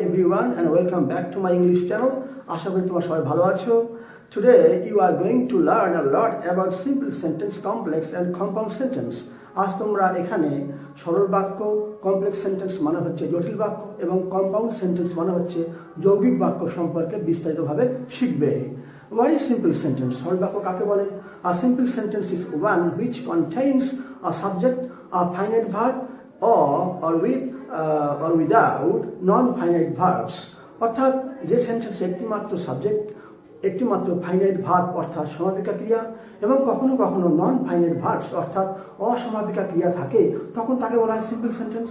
everyone and welcome back to my English channel. আশা করি তোমরা সবাই ভালো আছো. Today you are going to learn a lot about simple sentence, complex and compound sentence. আজ তোমরা এখানে সরল বাক্য, কমপ্লেক্স সেন্টেন্স মানে হচ্ছে জটিল বাক্য এবং কম্পাউন্ড সেন্টেন্স মানে হচ্ছে যৌগিক বাক্য সম্পর্কে বিস্তারিতভাবে শিখবে. What is simple sentence? সরল বাক্য কাকে বলে? A simple sentence is one which contains a subject, a finite verb or with or without non-finite verbs. অর্থাৎ যে সেন্টেন্সে একটিমাত্র সাবজেক্ট, একটিমাত্র ফাইনাইট ভার্ব অর্থাৎ সমাপিকা ক্রিয়া এবং কখনো কখনো নন ফাইনাইট ভার্বস অর্থাৎ অসমাপিকা ক্রিয়া থাকে, তখন তাকে বলা হয় simple sentence.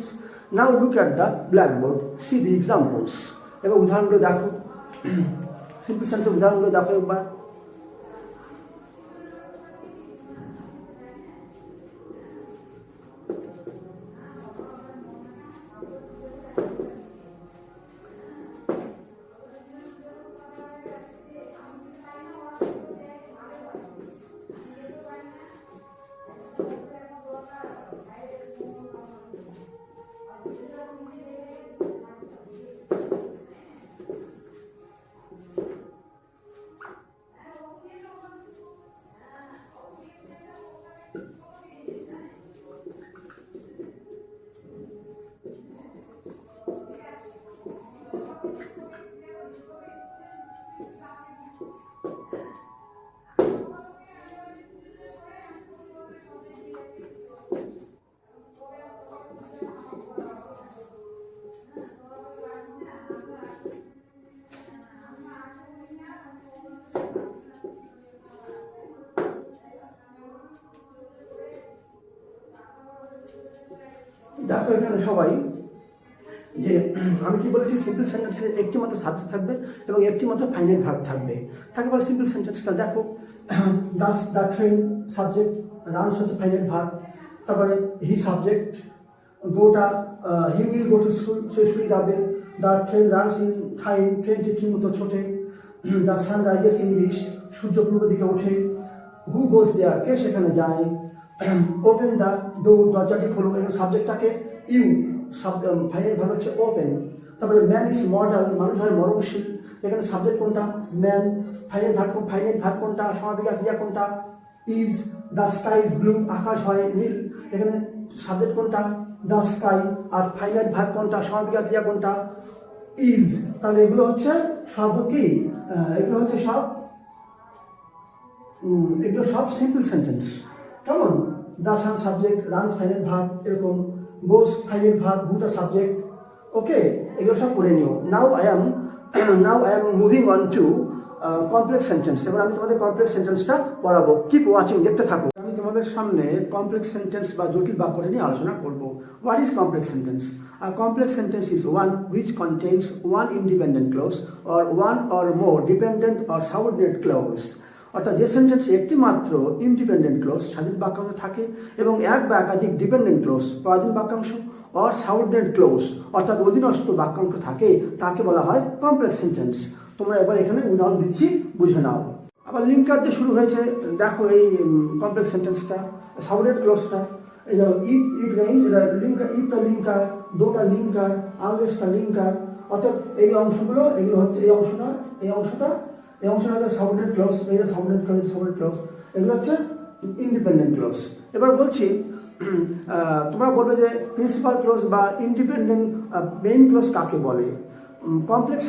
Now look at the blackboard, see the examples. এবার উদাহরণগুলো দেখো, সিম্পল সেন্টেন্সের উদাহরণগুলো দেখো একবার. দেখো এখানে সবাই যে আমি কি বলেছি, সিম্পল সেন্টেন্সে একটি মাত্র সাবজেক্ট থাকবে এবং একটি মাত্র ফাইনাইট ভার্ব থাকবে, তাকে বলে সিম্পল সেন্টেন্সটা. দেখো দ্য ট্রেন সাবজেক্ট, রানস হচ্ছে ফাইনাইট ভার্ব, তারপরে হি সাবজেক্ট, গোটা he will go to school, সে স্কুলে যাবে. The train runs in time, ট্রেনটি ঠিক মতো ছোটে. The sun rises in east, সূর্য পূর্ব দিকে ওঠে. হু গোস দেয়ার, কে সেখানে যায়. ওপেন দ্য ডোর, দরজাটি খোলো. এখানে সাবজেক্টটাকে ইউ, ফাইনাল ভার্ব হচ্ছে ওপেন. তারপরে ম্যান ইজ মর্টাল, মানুষ হয় মরণশীল. এখানে সাবজেক্ট কোনটা? ম্যান. ফাইনাল ভার্ব কোনটা? সমাপিকা ক্রিয়া কোনটা? Is. The sky is blue, আকাশ হয় নীল. এখানে সাবজেক্ট কোনটা? The sky. আর ফাইনাল ভার্ব কোনটা? সমাপিকা ক্রিয়া কোনটা? ইজ. তাহলে এগুলো হচ্ছে সব কি, এগুলো হচ্ছে সব সিম্পল সেন্টেন্স. কেমন? The sun subject, runs final verb, এরকম গোস ফাইনাল ভার্ব, হুটা সাবজেক্ট. ওকে, এগুলো সব পড়ে নিও. Now I am moving on to complex sentence. এবার আমি তোমাদের কমপ্লেক্স সেন্টেন্সটা পড়াবো. কিপ ওয়াচিং, দেখতে থাকো. আমি তোমাদের সামনে কমপ্লেক্স সেন্টেন্স বা জটিল বাক্যটা নিয়ে আলোচনা করব. What is complex sentence? A complex sentence is one which contains one independent clause or one or more dependent or subordinate clause. অর্থাৎ যে সেন্টেন্সে একটি মাত্র ইন্ডিপেন্ডেন্ট ক্লোজ, স্বাধীন বাক্যাংশ থাকে এবং এক বা একাধিক ডিপেন্ডেন্ট ক্লোজ, পরাধীন বাক্যাংশ অর সাবঅর্ডিনেট ক্লোজ অর্থাৎ অধীনস্থ বাক্যাংশ থাকে, তাকে বলা হয় কমপ্লেক্স সেন্টেন্স. তোমরা এবার এখানে উদাহরণ দিচ্ছি, বুঝে নাও. আবার লিঙ্কার দিয়ে শুরু হয়েছে. দেখো এই কমপ্লেক্স সেন্টেন্সটা, সাবঅর্ডিনেট ক্লোজটা, এই ইট রেইনস, এটা লিঙ্কার, ইটটা লিঙ্কার, দোটা লিঙ্কার, আনলেসটা লিঙ্কার. অর্থাৎ এই অংশগুলো, এগুলো হচ্ছে এই অংশটা হচ্ছে সাবঅর্ডিনেট ক্লজ, এটা সাবঅর্ডিনেট ক্লজ, এগুলো হচ্ছে ইন্ডিপেন্ডেন্ট ক্লজ. এবার বলছি, তোমরা বলবে যে প্রিন্সিপাল ক্লজ বা ইন্ডিপেন্ডেন্ট মেইন ক্লজ কাকে বলে? কমপ্লেক্স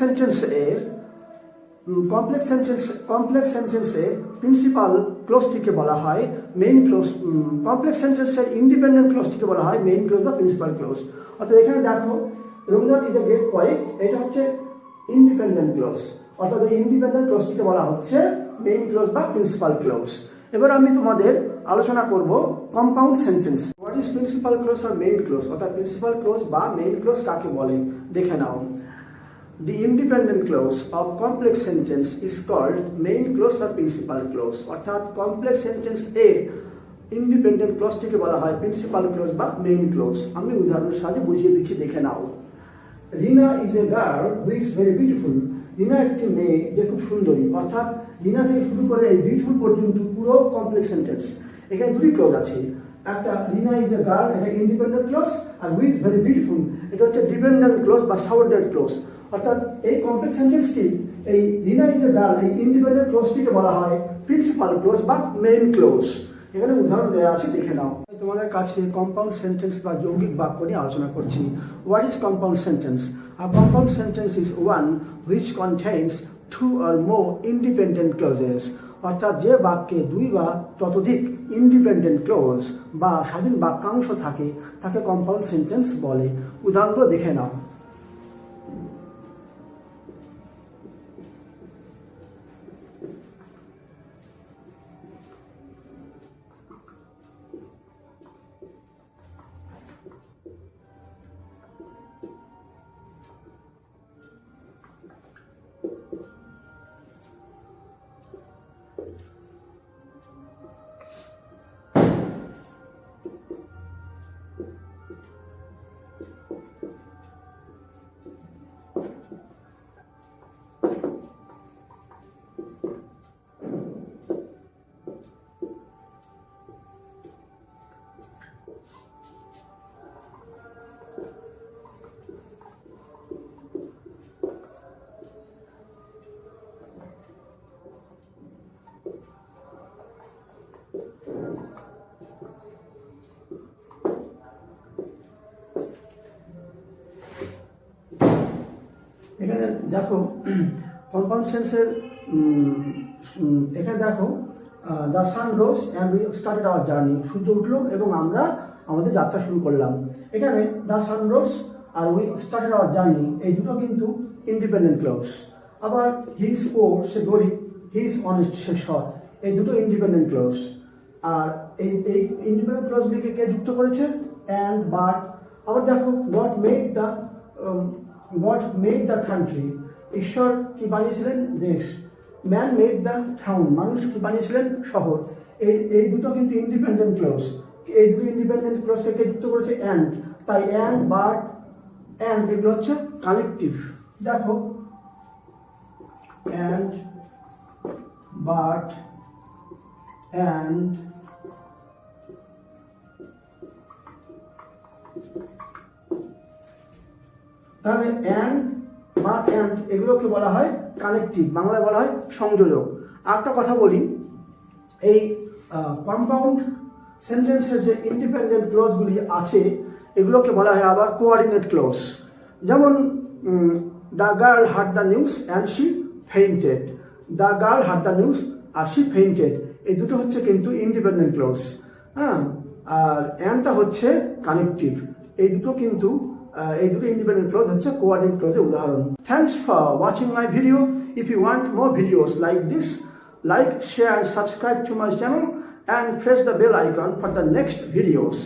সেন্টেন্সের প্রিন্সিপাল ক্লজটিকে বলা হয় মেইন ক্লজ. কমপ্লেক্স সেন্টেন্সের ইন্ডিপেন্ডেন্ট ক্লজটিকে বলা হয় মেইন ক্লজ বা প্রিন্সিপাল ক্লজ. অর্থাৎ এখানে দেখো, Rabindranath is a great poet, এটা হচ্ছে ইন্ডিপেন্ডেন্ট ক্লজ. অর্থাৎ এই ইন্ডিপেন্ডেন্ট ক্লজটিকে বলা হচ্ছে মেইন ক্লজ বা প্রিন্সিপাল ক্লজ. এবার আমি তোমাদের আলোচনা করব compound sentence. What is principal clause আর মেইন ক্লজ? অর্থাৎ প্রিন্সিপাল ক্লজ বা মেইন ক্লজ কাকে বলে দেখে নাও. The independent clause of complex sentence is called main clause or principal clause. অর্থাৎ কমপ্লেক্স সেন্টেন্স এর ইন্ডিপেন্ডেন্ট ক্লজটিকে বলা হয় প্রিন্সিপাল ক্লজ বা মেইন ক্লজ. আমি উদাহরণের সাথে বুঝিয়ে দিচ্ছি, দেখে নাও. Rina is a girl who is very beautiful. Rina একটি মেয়ে যে খুব সুন্দরী. অর্থাৎ রিনা থেকে শুরু করে এই বিউটিফুল পর্যন্ত পুরো কমপ্লেক্স সেন্টেন্স. এখানে দুটি ক্লজ আছে, একটা রিনা ইজ এ গার্ল, এটা ইন্ডিপেন্ডেন্ট ক্লজ, আর উইথ ভেরি বিউটিফুল এটা হচ্ছে ডিপেন্ডেন্ট ক্লজ বা সাবঅর্ডিনেট ক্লজ. অর্থাৎ এই কমপ্লেক্স সেন্টেন্সটি এই রিনা ইজ এ গার্ল এই ইন্ডিপেন্ডেন্ট ক্লোজটিকে বলা হয় প্রিন্সিপাল ক্লোজ বা মেইন ক্লোজ। এখানে উদাহরণ দেওয়া আছে, দেখে নাও। তোমাদের কাছে কম্পাউন্ড সেন্টেন্স বা যৌগিক বাক্য নিয়ে আলোচনা করছি। What is compound sentence? A compound sentence is one which contains two or more independent clauses. অর্থাৎ যে বাক্যে দুই বা ততোধিক ইন্ডিপেন্ডেন্ট ক্লোজ বা স্বাধীন বাক্যাংশ থাকে তাকে কম্পাউন্ড সেন্টেন্স বলে। উদাহরণগুলো দেখে নাও। এখানে দেখো কম্পাউন্ড সেন্সের এখানে দেখো the sun rose and we started our journey. সূর্য উঠলো এবং আমরা আমাদের যাত্রা শুরু করলাম। এখানে দ্য সান রোজ আর উই স্টার্টেড আওয়ার জার্নি এই দুটো কিন্তু ইন্ডিপেন্ডেন্ট ক্লোজ। আবার হি ইজ পোর সে গরিব, হি ইজ অনেস্ট সে সৎ, এই দুটো ইন্ডিপেন্ডেন্ট ক্লোজ। আর এই ইন্ডিপেন্ডেন্ট ক্লোজগুলিকে কে যুক্ত করেছে? And, but. আবার দেখো গড মেড দ্য কান্ট্রি, ঈশ্বর কি বানিয়েছিলেন? দেশ। ম্যান মেড দ্য টাউন, মানুষ কি বানিয়েছিলেন? শহর। এই দুটো কিন্তু ইন্ডিপেন্ডেন্ট ক্লোজ। এই দুটো ইন্ডিপেন্ডেন্ট ক্লোজকে কে যুক্ত করেছে? অ্যান্ড। তাই অ্যান্ড, বাট, অ্যান্ড এগুলো হচ্ছে কানেকটিভ। দেখো অ্যান্ড, বাট, অ্যান্ড, তাহলে অ্যান্ড, বাট, অ্যান্ড এগুলোকে বলা হয় কানেকটিভ, বাংলায় বলা হয় সংযোজক। আর একটা কথা বলি, এই কম্পাউন্ড সেন্টেন্সের যে ইন্ডিপেন্ডেন্ট ক্লোজগুলি আছে এগুলোকে বলা হয় আবার কোঅর্ডিনেট ক্লোজ। যেমন the girl heard the news and she fainted. The girl heard the news আর শি ফেইন্টেড এই দুটো হচ্ছে কিন্তু ইন্ডিপেন্ডেন্ট ক্লোজ। হ্যাঁ, আর অ্যান্ডটা হচ্ছে কানেকটিভ। এই দুটো কিন্তু এই দুটো ইন্ডিপেন্ডেন্ট ক্লোজ হচ্ছে কোঅর্ডিনেট ক্লোজের উদাহরণ। Thanks for watching my video. If you want more videos like this, like, share and subscribe to my channel and press the bell icon for the next videos.